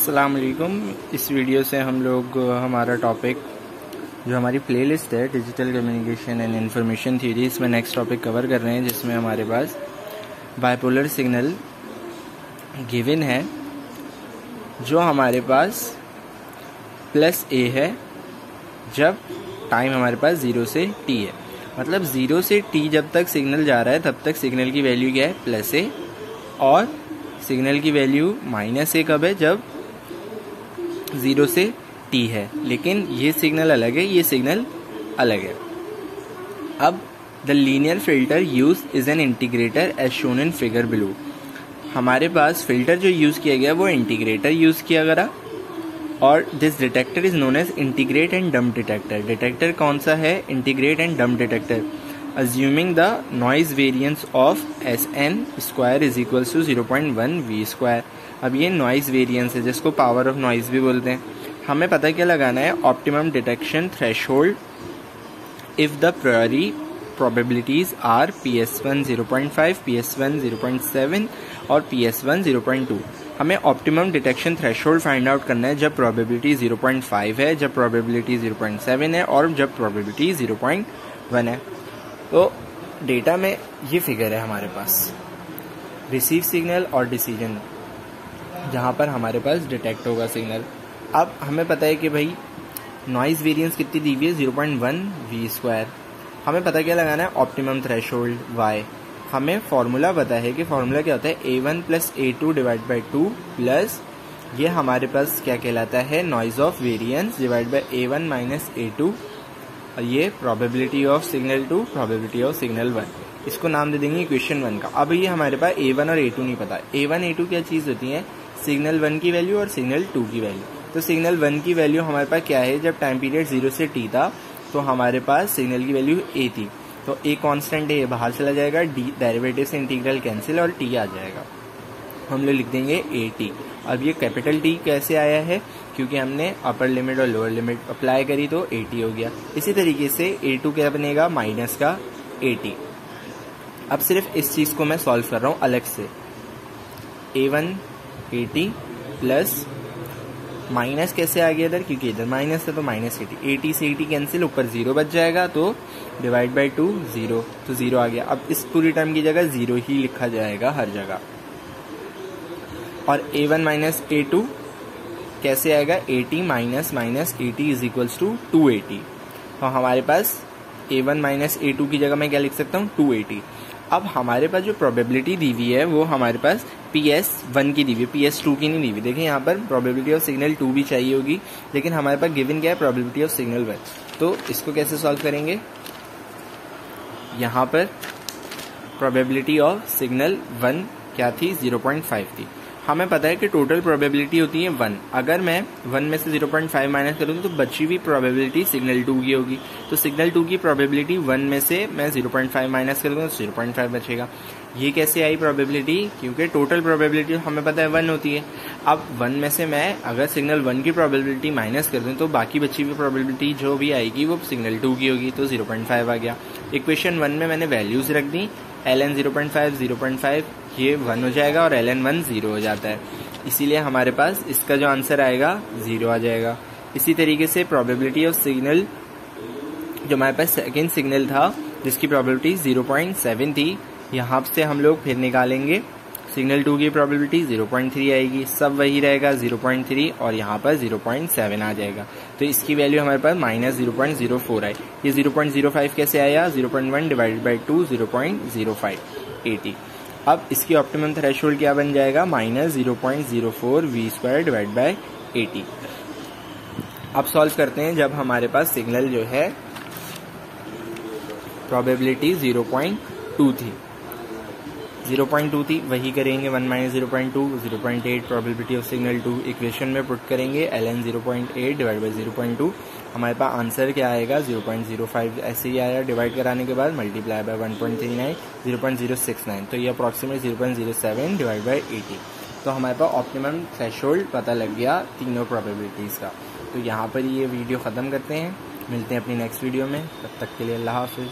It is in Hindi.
अस्सलाम वालेकुम। इस वीडियो से हम लोग हमारा टॉपिक जो हमारी प्लेलिस्ट है digital communication and information theory, इसमें नेक्स्ट टॉपिक कवर कर रहे हैं, जिसमें हमारे पास बाइपोलर सिग्नल गिवन है जो हमारे पास प्लस ए है जब टाइम हमारे पास 0 से t है। मतलब 0 से t जब तक सिग्नल जा रहा है तब तक सिग्नल की वैल्यू क्या है, प्लस ए, और सिग्नल की वैल्यू माइनस ए कब है, जब 0 से t है। लेकिन ये सिग्नल अलग है, ये सिग्नल अलग है। अब the linear filter used is an integrator as shown in figure below. हमारे पास फिल्टर जो यूज किया गया वो इंटीग्रेटर यूज किया गया, और this detector is known as integrate and dump detector. Detector कौन सा है, integrate and dump detector. Assuming the noise variance of S N square is equals to 0.1 V square. अब ये नॉइज वेरिएंस है जिसको पावर ऑफ नॉइज भी बोलते हैं। हमें पता क्या लगाना है, optimum detection threshold if the priori probabilities are PS1 0.5, PS1 0.7 और PS1 0.2। हमें optimum detection threshold find out करना है जब प्रोबेबिलिटी 0.5 है, जब प्रोबेबिलिटी 0.7 है और जब प्रोबेबिलिटी 0.1 है। तो डेटा में ये फिगर है हमारे पास, रिसीव सिग्नल और डिसीजन, जहाँ पर हमारे पास डिटेक्ट होगा सिग्नल। अब हमें पता है कि भाई नॉइज वेरिएंस कितनी दी हुई है, 0.1 वी स्क्वायर। हमें पता क्या लगाना है, ऑप्टिमम थ्रेशोल्ड y। हमें फॉर्मूला पता है कि फॉर्मूला क्या होता है, A1 plus A2 divide by 2 plus ये हमारे पास क्या कहलाता है, noise of variance divide by A1 minus A2, और ये probability of signal 2, probability of signal 1। इसको नाम दे देंगे इक्वेशन 1 का। अब ये हमारे पास A1 और A2 नहीं पता। A1 A2 क्या चीज़ होती है, सिग्नल 1 की वैल्यू और सिग्नल 2 की वैल्यू। तो सिग्नल 1 की वैल्यू हमारे पास क्या है, जब टाइम पीरियड 0 से t था तो हमारे पास सिग्नल की वैल्यू a थी। तो a कांस्टेंट है, ये बाहर चला जाएगा, d डेरिवेटिव से इंटीग्रल कैंसिल और t आ जाएगा। हम लोग लिख देंगे at। अब ये कैपिटल T कैसे आया है, क्योंकि हमने अपर लिमिट और लोअर लिमिट अप्लाई करी तो at हो गया। इसी तरीके से a2 क्या बनेगा, माइनस का at। अब सिर्फ इस चीज़ को मैं सॉल्व कर रहा हूँ अलग से। a1 at प्लस माइनस कैसे आ गया इधर, क्योंकि इधर माइनस है तो माइनस एटी से एटी कैंसिल, ऊपर 0 बच जाएगा तो डिवाइड बाई 2 0, तो 0 आ गया। अब इस पूरी टर्म की जगह 0 ही लिखा जाएगा हर जगह। और a1 माइनस a2 कैसे आएगा, 80 minus minus 80 is equals to 280। तो हमारे पास a1 माइनस a2 की जगह मैं क्या लिख सकता हूँ, 280। अब हमारे पास जो प्रोबेबिलिटी दी हुई है वो हमारे पास PS1 की दी हुई है, PS2 की नहीं दी हुई। देखिए यहाँ पर प्रोबेबिलिटी ऑफ सिग्नल 2 भी चाहिए होगी, लेकिन हमारे पास गिवन क्या है, प्रोबेबिलिटी ऑफ सिग्नल 1। तो इसको कैसे सॉल्व करेंगे, यहाँ पर प्रोबेबिलिटी ऑफ सिग्नल 1 क्या थी, 0.5 थी। हमें पता है कि टोटल प्रोबेबिलिटी होती है 1। अगर मैं 1 में से 0.5 माइनस करूँ तो बची हुई प्रोबेबिलिटी सिग्नल 2 की होगी। तो सिग्नल 2 की प्रोबेबिलिटी 1 में से मैं 0.5 माइनस करूँगा तो 0.5 बचेगा। ये कैसे आई प्रोबेबिलिटी, क्योंकि टोटल प्रोबेबिलिटी हमें पता है 1 होती है। अब 1 में से मैं अगर सिग्नल 1 की प्रोबेबिलिटी माइनस कर दूँ तो बाकी बची हुई प्रोबेबिलिटी जो भी आएगी वो सिग्नल 2 की होगी, तो 0.5 आ गया। इक्वेशन 1 में मैंने वैल्यूज रख दी, ln 0.5 0.5 ये 1 हो जाएगा और ln 1 0 हो जाता है, इसीलिए हमारे पास इसका जो आंसर आएगा 0 आ जाएगा। इसी तरीके से प्रोबेबिलिटी ऑफ सिग्नल जो हमारे पास सेकेंड सिग्नल था जिसकी प्रोबेबिलिटी 0.7 थी, यहाँ से हम लोग फिर निकालेंगे सिग्नल 2 की प्रोबेबिलिटी 0.3 आएगी, सब वही रहेगा 0.3 और यहाँ पर 0.7 आ जाएगा। तो इसकी वैल्यू हमारे पास माइनस 0.04 आई। ये 0.05 कैसे आया, 0.1 डिवाइडेड बाई 2 0.05 80। अब इसकी ऑप्टिमम थ्रेशोल्ड क्या बन जाएगा, minus 0.04 V square divide by 80। अब सॉल्व करते हैं जब हमारे पास सिग्नल जो है प्रोबेबिलिटी 0.2 थी, 0.2 थी, वही करेंगे 1 minus 0.2 0.8 probability of signal 2 equation में पुट करेंगे, ln 0.8 डिवाइड बाई 0.2। हमारे पास आंसर क्या आएगा, 0.05 ऐसे ही आया। डिवाइड कराने के बाद मल्टीप्लाई बाय 1.39 0.069, तो ये अप्रॉक्सीमेट 0.07 डिवाइड बाई 80। तो हमारे पास ऑप्टिमम थ्रेशोल्ड पता लग गया तीनों प्रोबेबिलिटीज़ का। तो यहाँ पर ये वीडियो ख़त्म करते हैं, मिलते हैं अपनी नेक्स्ट वीडियो में, तब तक के लिए अल्लाह हाफिज़।